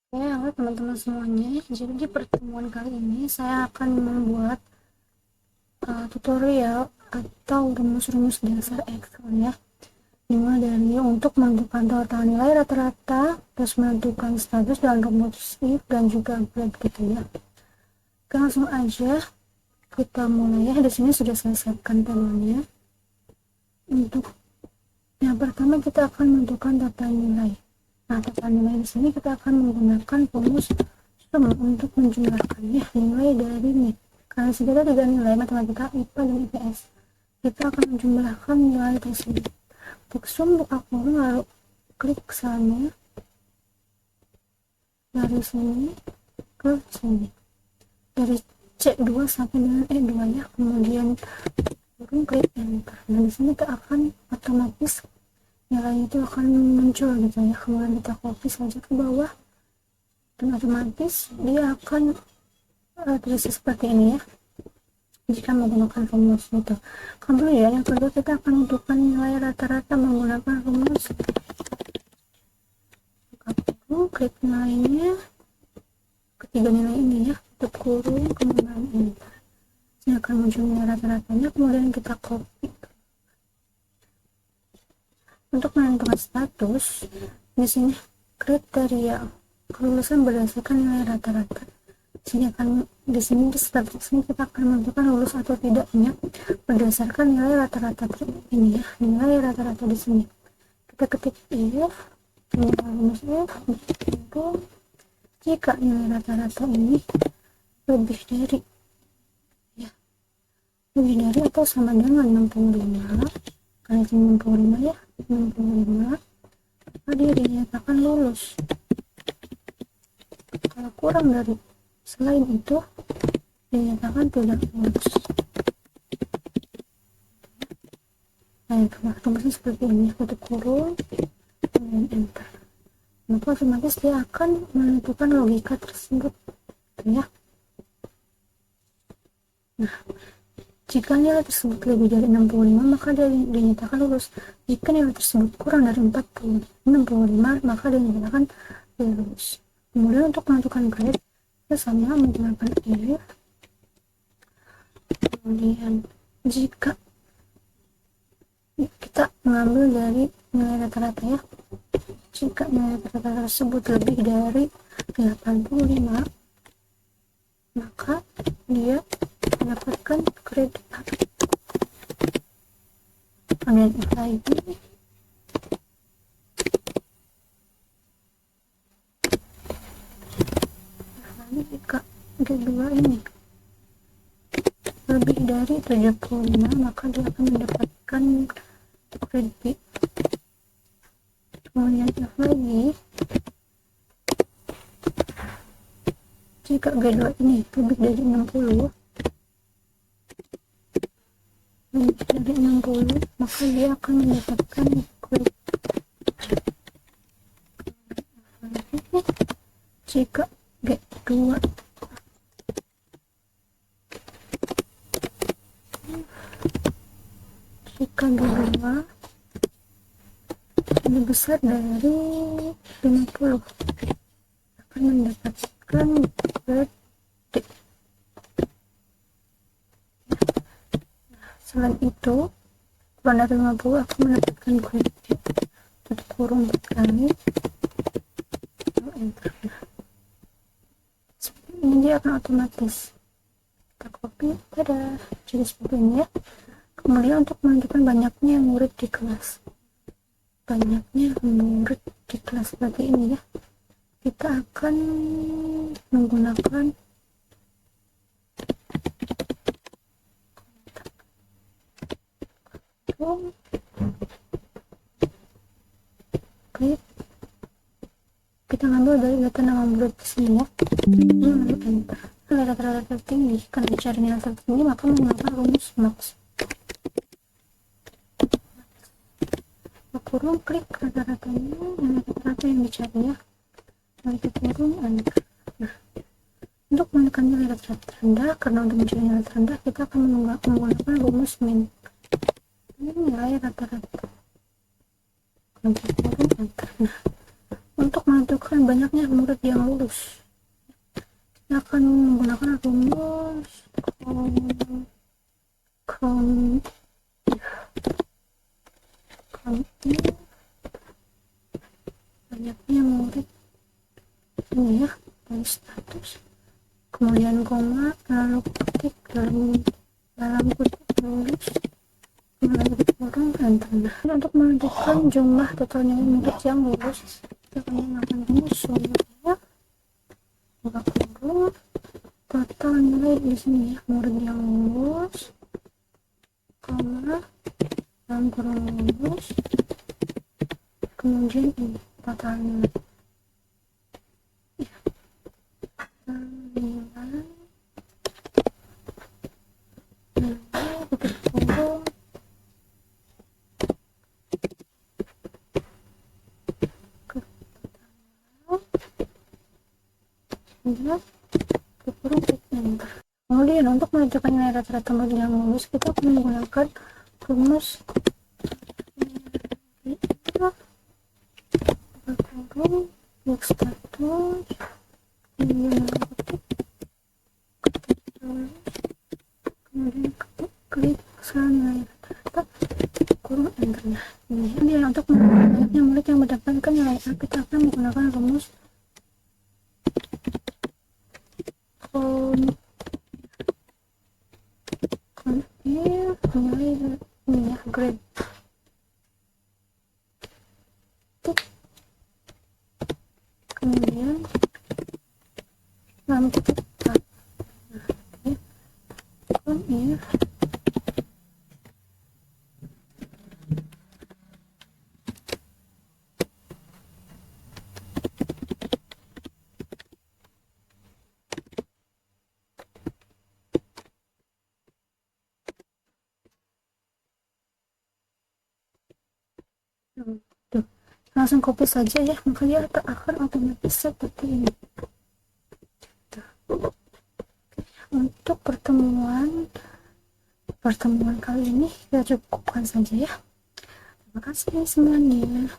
Ya, halo teman-teman semuanya. Jadi di pertemuan kali ini saya akan membuat tutorial atau rumus-rumus dasar Excel ya. Dimulai dari untuk menentukan total nilai rata-rata, terus menentukan status dan rumus if dan juga break gitu ya. Oke, langsung aja kita mulai ya. Di sini sudah saya siapkan tabelnya. Untuk yang pertama kita akan menentukan total nilai. Nah, total nilai di sini kita akan menggunakan rumus sum untuk menjumlahkannya nilai dari nih. Karena kita tiga nilai matematika, IPA dan IPS. Kita akan menjumlahkan nilai tersebut. Untuk sum buka kurung lalu klik selnya dari sini ke sini. Dari C2 sampai dengan E2 ya. Kemudian kurung klik enter. Nah, di sini kita akan otomatis nilai itu akan muncul gitu ya. Kemudian kita copy saja ke bawah dan otomatis dia akan terisi seperti ini ya jika menggunakan rumus itu. Kemudian yang kedua kita akan menentukan nilai rata-rata menggunakan rumus klik nilainya, ketiga nilai ini ya, tutup kurung, kemudian enter. Ini akan muncul nilai rata-ratanya, kemudian kita copy. Untuk menentukan status di sini kriteria kelulusan berdasarkan nilai rata-rata. Di sini di status ini kita akan menentukan lulus atau tidaknya berdasarkan nilai rata-rata ini ya, nilai rata-rata di sini. Kita ketik if rumus if itu jika nilai rata-rata ini lebih dari ya, lebih dari atau sama dengan 65 kali 65 ya, 65 maka dia dinyatakan lulus. Kalau kurang dari selain itu dinyatakan tidak lulus. Nah, rumusnya seperti ini, tutup kurung dan enter. Maka otomatis dia akan menentukan logika tersebut ya. Nah, jika nilai tersebut lebih dari 65 maka dia dinyatakan lulus. Jika nilai tersebut kurang dari 65 maka dia dinyatakan lulus. Kemudian untuk menentukan grade kita sama menggunakan if. Kemudian jika kita mengambil dari nilai rata-rata ya, jika nilai rata-rata tersebut lebih dari 85 maka dia mendapatkan grade A. Kemudian if lagi jika kedua ini lebih dari 75 maka dia akan mendapatkan grade B. Kemudian if lagi jika G2 ini lebih dari 60 maka dia akan mendapatkan grade jika G2 lebih besar dari 50 akan mendapatkan grade D. Selain itu kurang dari 50 akan mendapatkan grade D. Tutup kurung 4 kali enter. Seperti ini dia akan otomatis kita copy, tada, jadi seperti ini ya. Kemudian untuk menentukan banyaknya murid di kelas, seperti ini ya, kita akan menggunakan klik, kita ngambil dari data nama murid di sini ya, lalu enter. Nilai rata-rata tertinggi, karena cari nilai tertinggi maka menggunakan rumus max. Kurung klik rata-ratanya, nilai rata-rata yang dicari ya, lalu kurung enter. Nah, untuk menekan nilai rata-rata terendah, karena untuk mencari nilai terendah kita akan menggunakan rumus min. Ini nilai rata-rata, lalu kurung enter. Nah, untuk menentukan banyaknya murid yang lulus, kita akan menggunakan rumus banyaknya murid ini ya, dan status, kemudian koma, lalu ketik dalam kutip lulus, melalui kurung enter. Nah, untuk menentukan jumlah totalnya murid yang lulus, kita akan menggunakan rumus ya, buka kurung, total nilai di sini ya, murid yang lulus, koma, dalam kurung lulus, kemudian ini total nilai ya, nilai tutup kurung, enter. Kemudian untuk menentukan nilai rata-rata murid yang lulus, kita akan menggunakan rumus x status, kemudian klik nilai rata-rata kurung enter. Nah, kemudian untuk menentukan banyaknya murid yang mendapatkan nilai A, kita akan menggunakan rumus nilai ini ya, grade, kemudian dalam kutip if tuh, langsung copy saja ya, maka dia akan otomatis seperti ini. Untuk pertemuan kali ini kita cukupkan saja ya. Terima kasih semuanya.